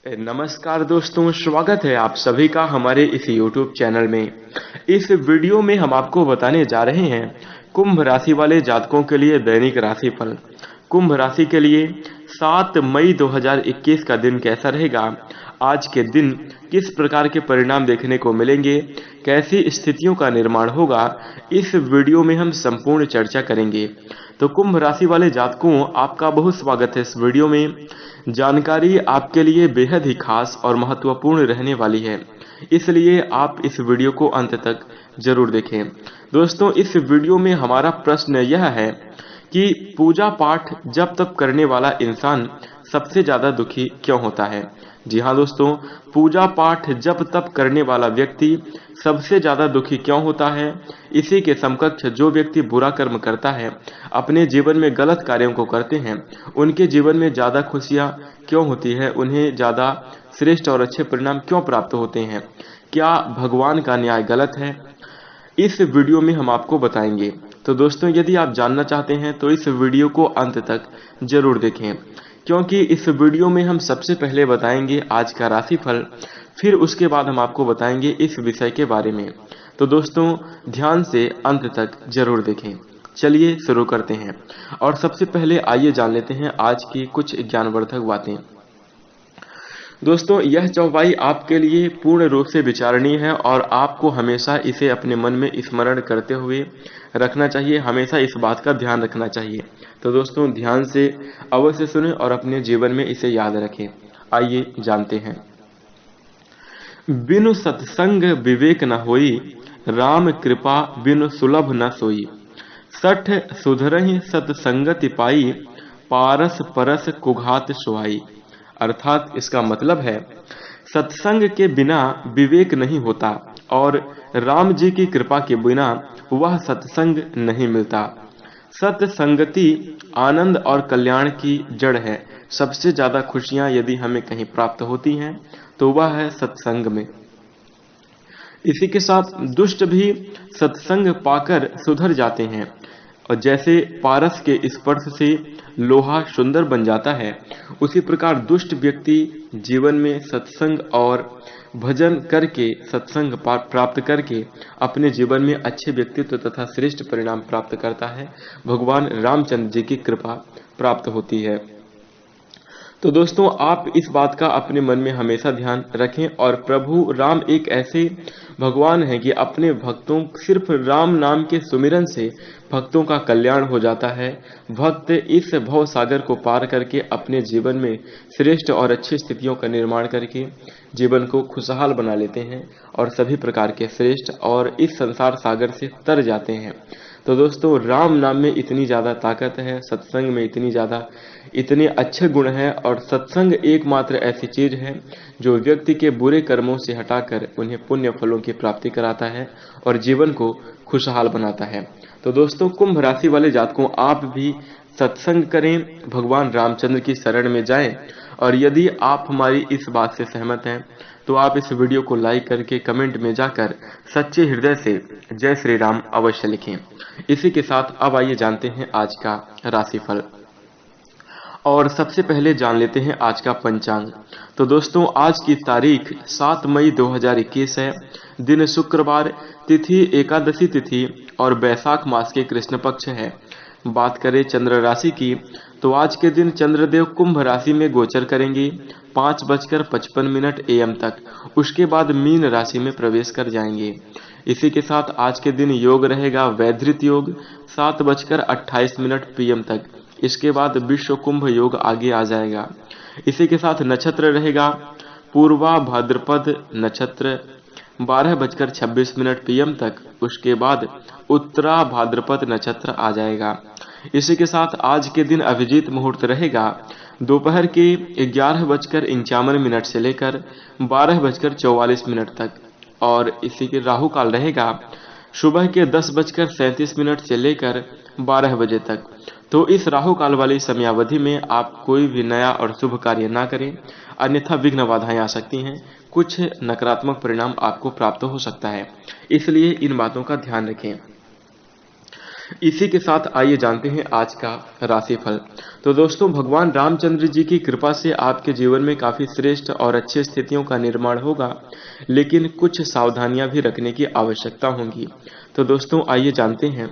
नमस्कार दोस्तों, स्वागत है आप सभी का हमारे इस YouTube चैनल में। इस वीडियो में हम आपको बताने जा रहे हैं कुंभ राशि वाले जातकों के लिए दैनिक राशिफल। कुंभ राशि के लिए 7 मई 2021 का दिन कैसा रहेगा, आज के दिन किस प्रकार के परिणाम देखने को मिलेंगे, कैसी स्थितियों का निर्माण होगा, इस वीडियो में हम संपूर्ण चर्चा करेंगे। तो कुंभ राशि वाले जातकों, आपका बहुत स्वागत है इस वीडियो में। जानकारी आपके लिए बेहद ही खास और महत्वपूर्ण रहने वाली है, इसलिए आप इस वीडियो को अंत तक जरूर देखें। दोस्तों, इस वीडियो में हमारा प्रश्न यह है कि पूजा पाठ जब तक करने वाला इंसान सबसे ज्यादा दुखी क्यों होता है। जी हाँ दोस्तों, पूजा पाठ जब तक करने वाला व्यक्ति सबसे ज्यादा दुखी क्यों होता है, इसी के समकक्ष जो व्यक्ति बुरा कर्म करता है, अपने जीवन में गलत कार्यों को करते हैं, उनके जीवन में ज्यादा खुशियां क्यों होती है, उन्हें ज्यादा श्रेष्ठ और अच्छे परिणाम क्यों प्राप्त होते हैं, क्या भगवान का न्याय गलत है, इस वीडियो में हम आपको बताएंगे। तो दोस्तों, यदि आप जानना चाहते हैं तो इस वीडियो को अंत तक जरूर देखें, क्योंकि इस वीडियो में हम सबसे पहले बताएंगे आज का राशिफल, फिर उसके बाद हम आपको बताएंगे इस विषय के बारे में। तो दोस्तों, ध्यान से अंत तक जरूर देखें। चलिए शुरू करते हैं और सबसे पहले आइए जान लेते हैं आज की कुछ ज्ञानवर्धक बातें। दोस्तों, यह चौपाई आपके लिए पूर्ण रूप से विचारणीय है और आपको हमेशा इसे अपने मन में स्मरण करते हुए रखना चाहिए, हमेशा इस बात का ध्यान रखना चाहिए। तो दोस्तों, ध्यान से अवश्य सुनें और अपने जीवन में इसे याद रखें। आइए जानते हैं। बिनु सत्संग विवेक न होई, राम कृपा बिनु सुलभ न सोई। सठ सुधरहि सत्संगति पाई, पारस परस कुघात सुहाई। अर्थात इसका मतलब है, सत्संग के बिना विवेक नहीं होता और राम जी की कृपा के बिना वह सत्संग नहीं मिलता। सत्संगति आनंद और कल्याण की जड़ है। सबसे ज्यादा खुशियां यदि हमें कहीं प्राप्त होती हैं तो वह है सत्संग में। इसी के साथ दुष्ट भी सत्संग पाकर सुधर जाते हैं, और जैसे पारस के स्पर्श से लोहा सुंदर बन जाता है, उसी प्रकार दुष्ट व्यक्ति जीवन में सत्संग और भजन करके, सत्संग प्राप्त करके अपने जीवन में अच्छे व्यक्तित्व तथा श्रेष्ठ परिणाम प्राप्त करता है। भगवान रामचंद्र जी की कृपा प्राप्त होती है। तो दोस्तों, आप इस बात का अपने मन में हमेशा ध्यान रखें और प्रभु राम एक ऐसे भगवान हैं कि अपने भक्तों, सिर्फ राम नाम के सुमिरन से भक्तों का कल्याण हो जाता है। भक्त इस भव सागर को पार करके अपने जीवन में श्रेष्ठ और अच्छी स्थितियों का निर्माण करके जीवन को खुशहाल बना लेते हैं और सभी प्रकार के श्रेष्ठ और इस संसार सागर से तर जाते हैं। तो दोस्तों, राम नाम में इतनी ज्यादा ताकत है, सत्संग में इतने अच्छे गुण हैं, और सत्संग एकमात्र ऐसी चीज है जो व्यक्ति के बुरे कर्मों से हटाकर उन्हें पुण्य फलों की प्राप्ति कराता है और जीवन को खुशहाल बनाता है। तो दोस्तों, कुंभ राशि वाले जातकों, आप भी सत्संग करें, भगवान रामचंद्र की शरण में जाएं, और यदि आप हमारी इस बात से सहमत हैं तो आप इस वीडियो को लाइक करके कमेंट में जाकर सच्चे हृदय से जय श्री राम अवश्य लिखें। इसी के साथ अब आइए जानते हैं आज का राशिफल, और सबसे पहले जान लेते हैं आज का पंचांग। तो दोस्तों, आज की तारीख 7 मई 2021 है, दिन शुक्रवार, तिथि एकादशी तिथि और बैसाख मास के कृष्ण पक्ष है। बात करें चंद्र राशि की, तो आज के दिन चंद्रदेव कुंभ राशि में गोचर करेंगे 5:55 AM तक, उसके बाद मीन राशि में प्रवेश कर जाएंगे। इसी के साथ आज के दिन योग रहेगा वैधृत योग 7:28 PM तक, इसके बाद विश्व कुंभ योग आगे आ जाएगा। इसी के साथ नक्षत्र रहेगा पूर्वा भाद्रपद नक्षत्र 12:26 PM तक, उसके बाद उत्तरा भाद्रपद नक्षत्र आ जाएगा। इसी के साथ आज के दिन अभिजीत मुहूर्त रहेगा दोपहर के 11:51 से लेकर 12:44 तक, और इसी के राहु काल रहेगा सुबह के 10:37 से लेकर 12 बजे तक। तो इस राहु काल वाली समयावधि में आप कोई भी नया और शुभ कार्य ना करें, अन्यथा विघ्न बाधाएं आ सकती हैं, कुछ नकारात्मक परिणाम आपको प्राप्त हो सकता है, इसलिए इन बातों का ध्यान रखें। इसी के साथ आइए जानते हैं आज का राशिफल। तो दोस्तों, भगवान रामचंद्र जी की कृपा से आपके जीवन में काफी श्रेष्ठ और अच्छी स्थितियों का निर्माण होगा, लेकिन कुछ सावधानियां भी रखने की आवश्यकता होगी। तो दोस्तों, आइए जानते हैं।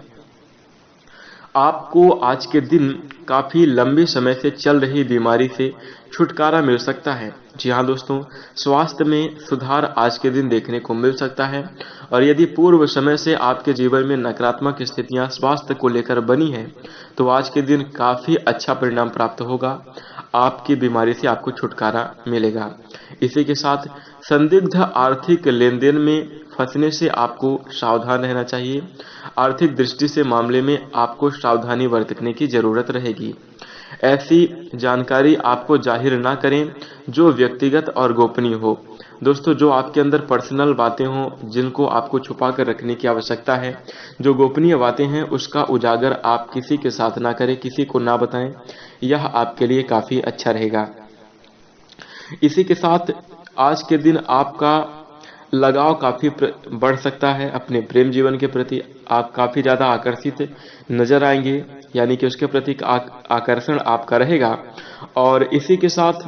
आपको आज के दिन काफी लंबे समय से चल रही बीमारी से छुटकारा मिल सकता है। जी हाँ दोस्तों, स्वास्थ्य में सुधार आज के दिन देखने को मिल सकता है। और यदि पूर्व समय से आपके जीवन में नकारात्मक स्थितियां स्वास्थ्य को लेकर बनी है, तो आज के दिन काफी अच्छा परिणाम प्राप्त होगा। आपकी बीमारी से आपको छुटकारा मिलेगा। इसी के साथ संदिग्ध आर्थिक लेन देन में फंसने से आपको सावधान रहना चाहिए। आर्थिक दृष्टि से मामले में आपको सावधानी बरतने की जरूरत रहेगी। ऐसी जानकारी आपको जाहिर ना करें जो व्यक्तिगत और गोपनीय हो। दोस्तों, जो आपके अंदर पर्सनल बातें हों, जिनको आपको छुपा कर रखने की आवश्यकता है, जो गोपनीय बातें हैं, उसका उजागर आप किसी के साथ ना करें, किसी को ना बताएं। यह आपके लिए काफी अच्छा रहेगा। इसी के साथ आज के दिन आपका लगाव काफी बढ़ सकता है अपने प्रेम जीवन के प्रति। आप काफी ज्यादा आकर्षित नजर आएंगे, यानी कि उसके प्रति आकर्षण आपका रहेगा। और इसी के साथ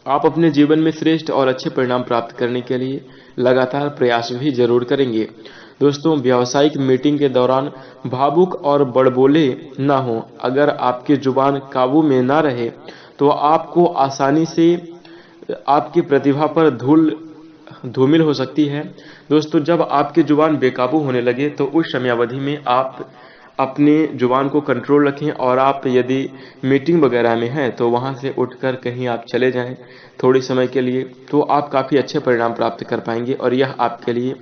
आप अपने जीवन में श्रेष्ठ और अच्छे परिणाम प्राप्त करने के लिए लगातार प्रयास भी जरूर करेंगे। दोस्तों, व्यावसायिक मीटिंग के दौरान भावुक और बड़बोले ना हो। अगर आपकी जुबान काबू में ना रहे तो आपको आसानी से आपकी प्रतिभा पर धूमिल हो सकती है। दोस्तों, जब आपकी जुबान बेकाबू होने लगे तो उस समयावधि में आप अपने जुबान को कंट्रोल रखें। और आप यदि मीटिंग वगैरह में हैं तो वहां से उठकर कहीं आप चले जाएं थोड़ी समय के लिए, तो आप काफी अच्छे परिणाम प्राप्त कर पाएंगे और यह आपके लिए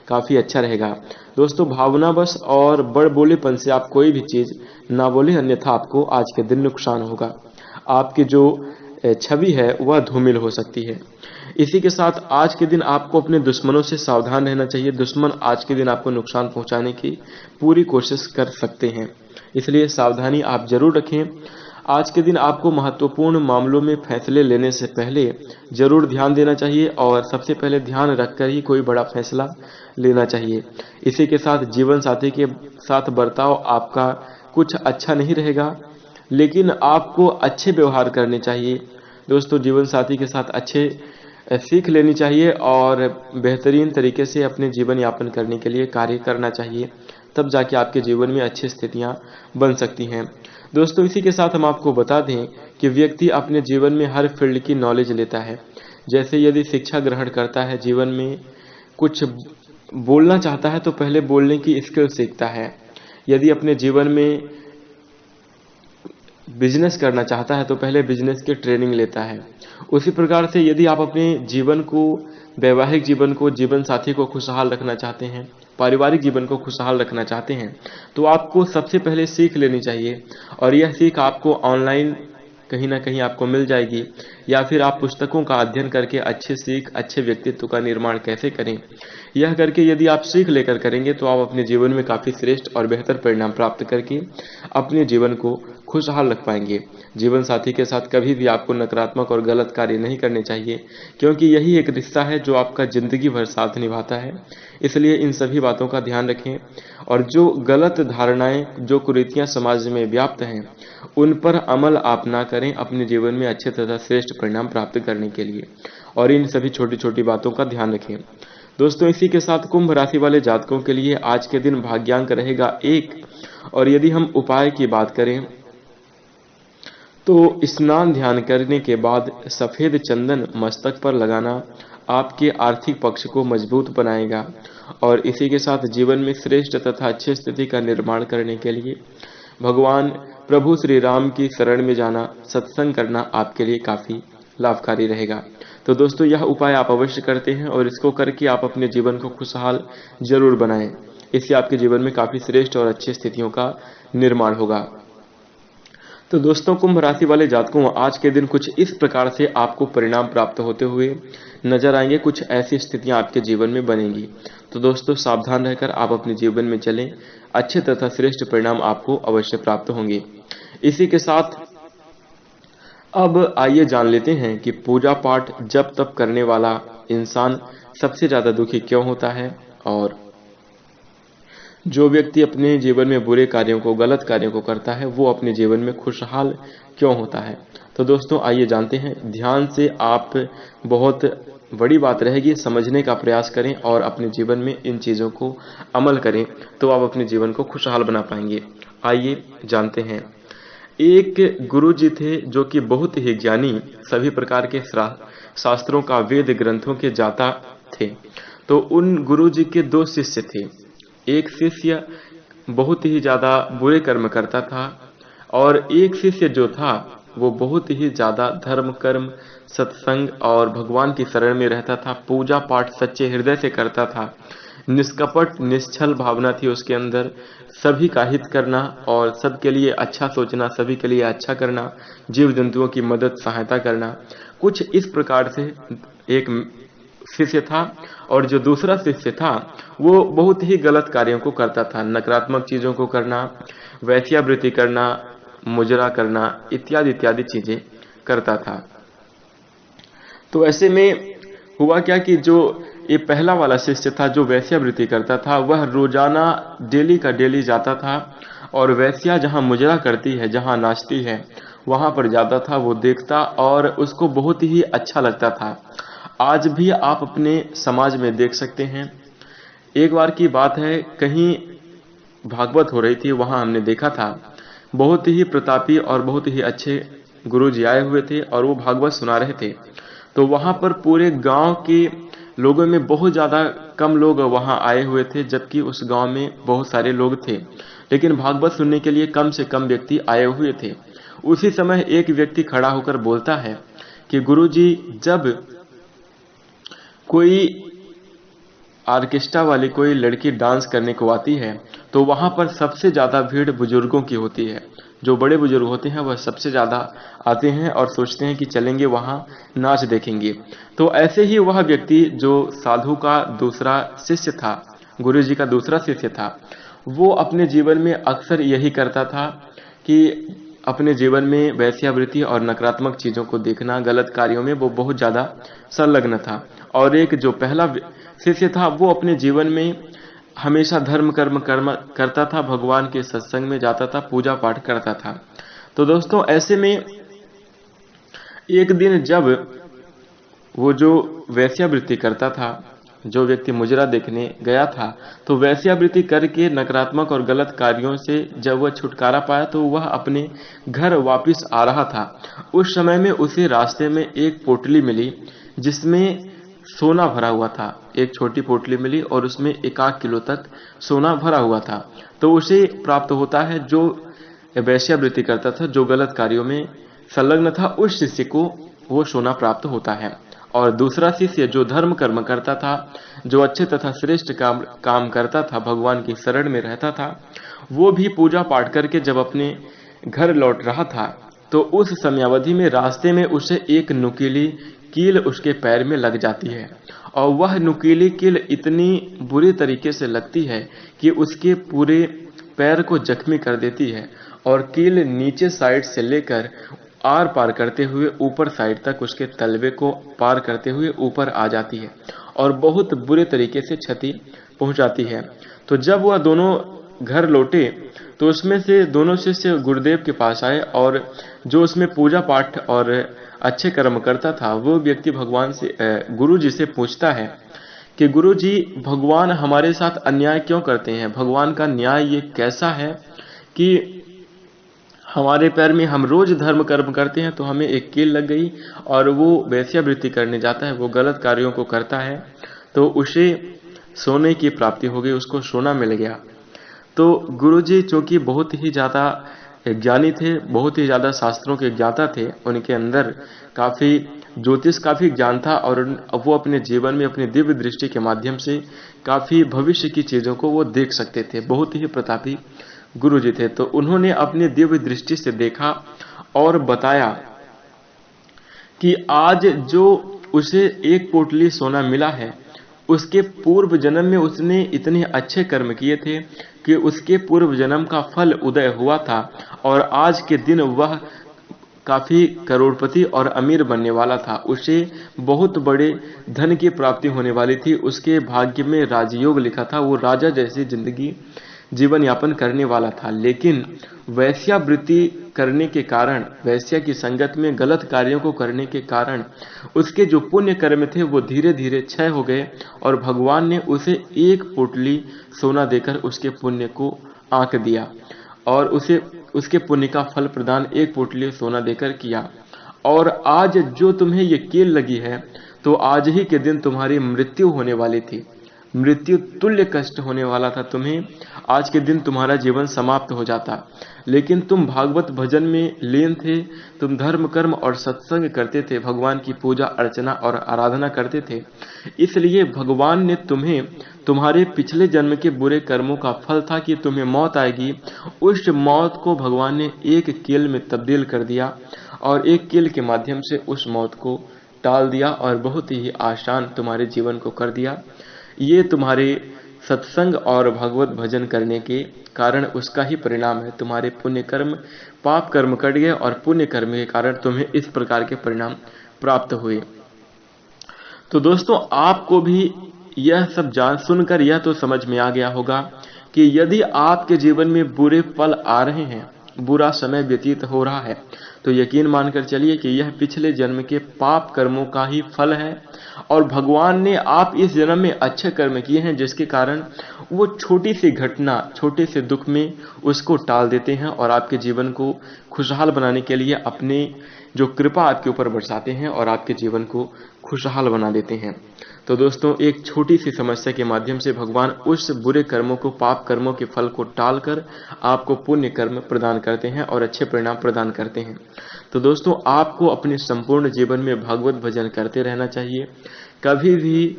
काफी अच्छा रहेगा। दोस्तों, भावनावश और बड़बोलेपन से आप कोई भी चीज ना बोले, अन्यथा आपको आज के दिन नुकसान होगा। आपकी जो छवि है वह धूमिल हो सकती है। इसी के साथ आज के दिन आपको अपने दुश्मनों से सावधान रहना चाहिए। दुश्मन आज के दिन आपको नुकसान पहुंचाने की पूरी कोशिश कर सकते हैं, इसलिए सावधानी आप जरूर रखें। आज के दिन आपको महत्वपूर्ण मामलों में फैसले लेने से पहले जरूर ध्यान देना चाहिए और सबसे पहले ध्यान रखकर ही कोई बड़ा फैसला लेना चाहिए। इसी के साथ जीवन साथी के साथ बर्ताव आपका कुछ अच्छा नहीं रहेगा, लेकिन आपको अच्छे व्यवहार करने चाहिए। दोस्तों, जीवन साथी के साथ अच्छे सीख लेनी चाहिए और बेहतरीन तरीके से अपने जीवन यापन करने के लिए कार्य करना चाहिए, तब जाके आपके जीवन में अच्छी स्थितियां बन सकती हैं। दोस्तों, इसी के साथ हम आपको बता दें कि व्यक्ति अपने जीवन में हर फील्ड की नॉलेज लेता है। जैसे यदि शिक्षा ग्रहण करता है, जीवन में कुछ बोलना चाहता है तो पहले बोलने की स्किल सीखता है। यदि अपने जीवन में बिजनेस करना चाहता है तो पहले बिजनेस की ट्रेनिंग लेता है। उसी प्रकार से यदि आप अपने जीवन को, वैवाहिक जीवन को, जीवन साथी को खुशहाल रखना चाहते हैं, पारिवारिक जीवन को खुशहाल रखना चाहते हैं, तो आपको सबसे पहले सीख लेनी चाहिए। और यह सीख आपको ऑनलाइन कहीं ना कहीं आपको मिल जाएगी, या फिर आप पुस्तकों का अध्ययन करके अच्छे सीख, अच्छे व्यक्तित्व का निर्माण कैसे करें, यह करके यदि आप सीख लेकर करेंगे तो आप अपने जीवन में काफी श्रेष्ठ और बेहतर परिणाम प्राप्त करके अपने जीवन को खुशहाल रख पाएंगे। जीवन साथी के साथ कभी भी आपको नकारात्मक और गलत कार्य नहीं करने चाहिए, क्योंकि यही एक रिश्ता है जो आपका जिंदगी भर साथ निभाता है। इसलिए इन सभी बातों का ध्यान रखें और जो गलत धारणाएं, जो कुरीतियां समाज में व्याप्त हैं, उन पर अमल आप ना करें अपने जीवन में अच्छे तथा श्रेष्ठ परिणाम प्राप्त करने के लिए। और इन सभी छोटी छोटी बातों का ध्यान रखें। दोस्तों, इसी के साथ कुंभ राशि वाले जातकों के लिए आज के दिन भाग्यांक रहेगा 1। और यदि हम उपाय की बात करें तो स्नान ध्यान करने के बाद सफेद चंदन मस्तक पर लगाना आपके आर्थिक पक्ष को मजबूत बनाएगा। और इसी के साथ जीवन में श्रेष्ठ तथा अच्छी स्थिति का निर्माण करने के लिए भगवान प्रभु श्री राम की शरण में जाना, सत्संग करना आपके लिए काफी लाभकारी रहेगा। तो दोस्तों, यह उपाय आप अवश्य करते हैं और इसको करके आप अपने जीवन को खुशहाल जरूर बनाएं। इससे आपके जीवन में काफी श्रेष्ठ और अच्छी स्थितियों का निर्माण होगा। तो दोस्तों, कुंभ राशि वाले जातकों, आज के दिन कुछ इस प्रकार से आपको परिणाम प्राप्त होते हुए नजर आएंगे। कुछ ऐसी स्थितियां आपके जीवन में बनेंगी। तो दोस्तों, सावधान रहकर आप अपने जीवन में चलें, अच्छे तथा श्रेष्ठ परिणाम आपको अवश्य प्राप्त होंगे। इसी के साथ अब आइए जान लेते हैं कि पूजा पाठ जप तप करने वाला इंसान सबसे ज्यादा दुखी क्यों होता है। और जो व्यक्ति अपने जीवन में बुरे कार्यों को, गलत कार्यों को करता है, वो अपने जीवन में खुशहाल क्यों होता है? तो दोस्तों आइए जानते हैं। ध्यान से आप, बहुत बड़ी बात रहेगी, समझने का प्रयास करें और अपने जीवन में इन चीज़ों को अमल करें, तो आप अपने जीवन को खुशहाल बना पाएंगे। आइए जानते हैं। एक गुरु जी थे जो कि बहुत ही ज्ञानी, सभी प्रकार के शास्त्रों का, वेद ग्रंथों के जाता थे। तो उन गुरु जी के दो शिष्य थे। एक शिष्य बहुत ही ज्यादा बुरे कर्म करता था और एक शिष्य जो था वो बहुत ही ज्यादा धर्म कर्म, सत्संग और भगवान की शरण में रहता था। पूजा पाठ सच्चे हृदय से करता था। निष्कपट निश्चल भावना थी उसके अंदर। सभी का हित करना और सबके लिए अच्छा सोचना, सभी के लिए अच्छा करना, जीव जंतुओं की मदद सहायता करना, कुछ इस प्रकार से एक शिष्य था। और जो दूसरा शिष्य था वो बहुत ही गलत कार्यों को करता था। नकारात्मक चीजों को करना, वैश्यावृत्ति करना, मुजरा करना, इत्यादि इत्यादि चीजें करता था। तो ऐसे में हुआ क्या कि जो ये पहला वाला शिष्य था जो वैश्यावृत्ति करता था, वह रोजाना डेली का डेली जाता था और वैश्या जहाँ मुजरा करती है, जहाँ नाचती है, वहां पर जाता था। वो देखता और उसको बहुत ही अच्छा लगता था। आज भी आप अपने समाज में देख सकते हैं। एक बार की बात है, कहीं भागवत हो रही थी, वहां हमने देखा था बहुत ही प्रतापी और बहुत ही अच्छे गुरुजी आए हुए थे और वो भागवत सुना रहे थे। तो वहां पर पूरे गांव के लोगों में बहुत ज्यादा कम लोग वहां आए हुए थे, जबकि उस गांव में बहुत सारे लोग थे, लेकिन भागवत सुनने के लिए कम से कम व्यक्ति आए हुए थे। उसी समय एक व्यक्ति खड़ा होकर बोलता है कि गुरुजी, जब कोई ऑर्केस्ट्रा वाली कोई लड़की डांस करने को आती है तो वहां पर सबसे ज्यादा भीड़ बुजुर्गों की होती है। जो बड़े बुजुर्ग होते हैं वह सबसे ज्यादा आते हैं और सोचते हैं कि चलेंगे वहां नाच देखेंगे। तो ऐसे ही वह व्यक्ति जो साधु का दूसरा शिष्य था, गुरु जी का दूसरा शिष्य था, वो अपने जीवन में अक्सर यही करता था कि अपने जीवन में वैश्यावृत्ति और नकारात्मक चीजों को देखना, गलत कार्यों में वो बहुत ज्यादा संलग्न था। और एक जो पहला शिष्य था वो अपने जीवन में हमेशा धर्म कर्म करता था, भगवान के सत्संग में जाता था, पूजा पाठ करता था। तो दोस्तों ऐसे में एक दिन जब वो जो वैश्यावृत्ति करता था, जो व्यक्ति मुजरा देखने गया था, तो वैश्यावृत्ति करके नकारात्मक और गलत कार्यों से जब वह छुटकारा पाया तो वह अपने घर वापस आ रहा था। उस समय में उसे रास्ते में एक पोटली मिली जिसमें सोना भरा हुआ था। एक छोटी पोटली मिली और उसमें 1 किलो तक सोना भरा हुआ था। तो उसे प्राप्त होता है, जो वैश्यावृत्ति करता था, जो गलत कार्यों में संलग्न था, उस शिष्य को वो सोना प्राप्त होता है। और दूसरा शिष्य जो धर्म कर्म करता था, जो अच्छे तथा श्रेष्ठ काम करता था, भगवान की शरण में रहता था, वो भी पूजा पाठ करके जब अपने घर लौट रहा था तो उस समयावधि में रास्ते में उसे एक नुकीली कील उसके पैर में लग जाती है। और वह नुकीली कील इतनी बुरी तरीके से लगती है कि उसके पूरे पैर को जख्मी कर देती है और कील नीचे साइड से लेकर आर पार करते हुए ऊपर साइड तक उसके तलवे को पार करते हुए ऊपर आ जाती है और बहुत बुरे तरीके से क्षति पहुंचाती है। तो जब वह दोनों घर लौटे तो उसमें से दोनों शिष्य गुरुदेव के पास आए और जो उसमें पूजा पाठ और अच्छे कर्म करता था वो व्यक्ति भगवान से, गुरु जी से पूछता है कि गुरु जी, भगवान हमारे साथ अन्याय क्यों करते हैं? भगवान का न्याय ये कैसा है कि हमारे पैर में, हम रोज धर्म कर्म करते हैं तो हमें एक कील लग गई और वो वैश्यावृत्ति करने जाता है, वो गलत कार्यों को करता है तो उसे सोने की प्राप्ति हो गई, उसको सोना मिल गया। तो गुरुजी चूंकि बहुत ही ज्यादा ज्ञानी थे, बहुत ही ज्यादा शास्त्रों के ज्ञाता थे, उनके अंदर काफी ज्योतिष का भी ज्ञान था और वो अपने जीवन में अपनी दिव्य दृष्टि के माध्यम से काफी भविष्य की चीजों को वो देख सकते थे। बहुत ही प्रतापी गुरुजी थे। तो उन्होंने अपनी दिव्य दृष्टि से देखा और बताया कि आज जो उसे एक पोटली सोना मिला है, उसके पूर्व जन्म में उसने इतने अच्छे कर्म किए थे कि उसके पूर्व जन्म का फल उदय हुआ था और आज के दिन वह काफी करोड़पति और अमीर बनने वाला था। उसे बहुत बड़े धन की प्राप्ति होने वाली थी। उसके भाग्य में राजयोग लिखा था, वो राजा जैसी जिंदगी जीवन यापन करने वाला था, लेकिन वैश्यावृत्ति करने के कारण, वैश्या की संगत में गलत कार्यों को करने के कारण उसके जो पुण्य कर्म थे वो धीरे धीरे क्षय हो गए और भगवान ने उसे एक पोटली सोना देकर उसके पुण्य को आंक दिया और उसे उसके पुण्य का फल प्रदान एक पोटली सोना देकर किया। और आज जो तुम्हें ये कील लगी है, तो आज ही के दिन तुम्हारी मृत्यु होने वाली थी, मृत्यु तुल्य कष्ट होने वाला था तुम्हें, आज के दिन तुम्हारा जीवन समाप्त हो जाता, लेकिन तुम भागवत भजन में लीन थे, तुम धर्म कर्म और सत्संग करते थे, भगवान की पूजा अर्चना और आराधना करते थे, इसलिए भगवान ने तुम्हें, तुम्हारे पिछले जन्म के बुरे कर्मों का फल था कि तुम्हें मौत आएगी, उस मौत को भगवान ने एक कील में तब्दील कर दिया और एक कील के माध्यम से उस मौत को टाल दिया और बहुत ही आसान तुम्हारे जीवन को कर दिया। ये तुम्हारे सत्संग और भगवत भजन करने के कारण उसका ही परिणाम है। तुम्हारे पुण्य कर्म, पाप कर्म कट गए और पुण्य कर्म के कारण तुम्हें इस प्रकार के परिणाम प्राप्त हुए। तो दोस्तों, आपको भी यह सब जान सुनकर यह तो समझ में आ गया होगा कि यदि आपके जीवन में बुरे पल आ रहे हैं, बुरा समय व्यतीत हो रहा है, तो यकीन मानकर चलिए कि यह पिछले जन्म के पाप कर्मों का ही फल है और भगवान ने आप इस जन्म में अच्छे कर्म किए हैं, जिसके कारण वो छोटी सी घटना, छोटे से दुख में उसको टाल देते हैं और आपके जीवन को खुशहाल बनाने के लिए अपने जो कृपा आपके ऊपर बरसाते हैं और आपके जीवन को खुशहाल बना देते हैं। तो दोस्तों, एक छोटी सी समस्या के माध्यम से भगवान उस बुरे कर्मों को, पाप कर्मों के फल को टालकर आपको पुण्य कर्म प्रदान करते हैं और अच्छे परिणाम प्रदान करते हैं। तो दोस्तों, आपको अपने संपूर्ण जीवन में भागवत भजन करते रहना चाहिए। कभी भी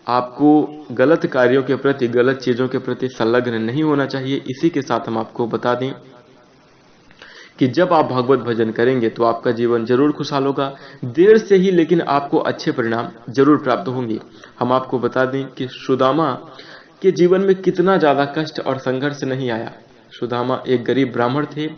आपको गलत कार्यों के प्रति, गलत चीजों के प्रति संलग्न नहीं होना चाहिए। इसी के साथ हम आपको बता दें कि जब आप भागवत भजन करेंगे तो आपका जीवन जरूर खुशहाल होगा, देर से ही लेकिन आपको अच्छे परिणाम जरूर प्राप्त होंगे। हम आपको बता दें कि सुदामा के जीवन में कितना ज्यादा कष्ट और संघर्ष नहीं आया। सुदामा एक गरीब ब्राह्मण थे,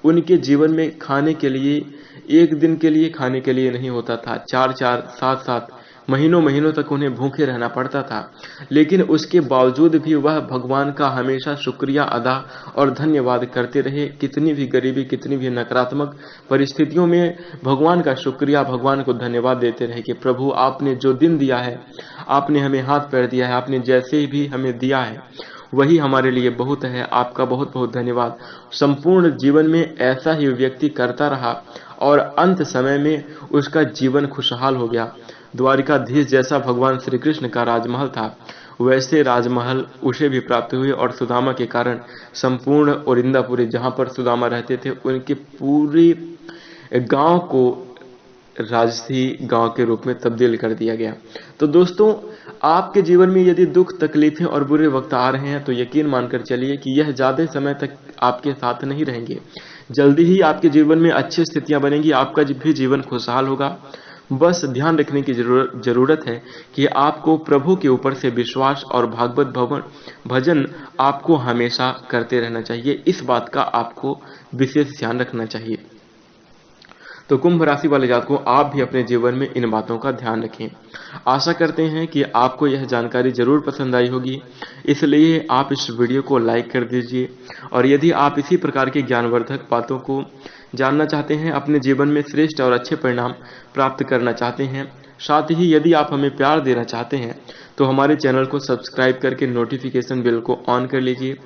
उनके जीवन में खाने के लिए, एक दिन के लिए खाने के लिए नहीं होता था, 4-4, 7-7 महीनों तक उन्हें भूखे रहना पड़ता था, लेकिन उसके बावजूद भी वह भगवान का हमेशा शुक्रिया अदा और धन्यवाद करते रहे। कितनी भी गरीबी, कितनी भी नकारात्मक परिस्थितियों में भगवान का शुक्रिया, भगवान को धन्यवाद देते रहे कि प्रभु, आपने जो दिन दिया है, आपने हमें हाथ पैर दिया है, आपने जैसे भी हमें दिया है वही हमारे लिए बहुत है, आपका बहुत बहुत धन्यवाद। संपूर्ण जीवन में ऐसा ही व्यक्ति करता रहा और अंत समय में उसका जीवन खुशहाल हो गया। द्वारिकाधीश जैसा भगवान श्री कृष्ण का राजमहल था, वैसे राजमहल उसे भी प्राप्त हुए और सुदामा के कारण संपूर्ण ओरिंदापुरी, जहां पर सुदामा रहते थे, उनके पूरे गांव को राजसी गांव के रूप में तब्दील कर दिया गया। तो दोस्तों, आपके जीवन में यदि दुख, तकलीफें और बुरे वक्त आ रहे हैं तो यकीन मानकर चलिए कि यह ज्यादा समय तक आपके साथ नहीं रहेंगे। जल्दी ही आपके जीवन में अच्छी स्थितियां बनेंगी, आपका भी जीवन खुशहाल होगा। बस ध्यान रखने की जरूरत है कि आपको प्रभु के ऊपर से विश्वास और भागवत भजन आपको हमेशा करते रहना चाहिए। इस बात का आपको विशेष ध्यान रखना चाहिए। तो कुंभ राशि वाले जातकों, आप भी अपने जीवन में इन बातों का ध्यान रखें। आशा करते हैं कि आपको यह जानकारी जरूर पसंद आई होगी, इसलिए आप इस वीडियो को लाइक कर दीजिए। और यदि आप इसी प्रकार की ज्ञानवर्धक बातों को जानना चाहते हैं, अपने जीवन में श्रेष्ठ और अच्छे परिणाम प्राप्त करना चाहते हैं, साथ ही यदि आप हमें प्यार देना चाहते हैं, तो हमारे चैनल को सब्सक्राइब करके नोटिफिकेशन बेल को ऑन कर लीजिए।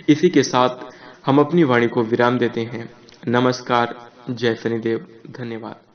इसी के साथ हम अपनी वाणी को विराम देते हैं। नमस्कार, जय शनिदेव, धन्यवाद।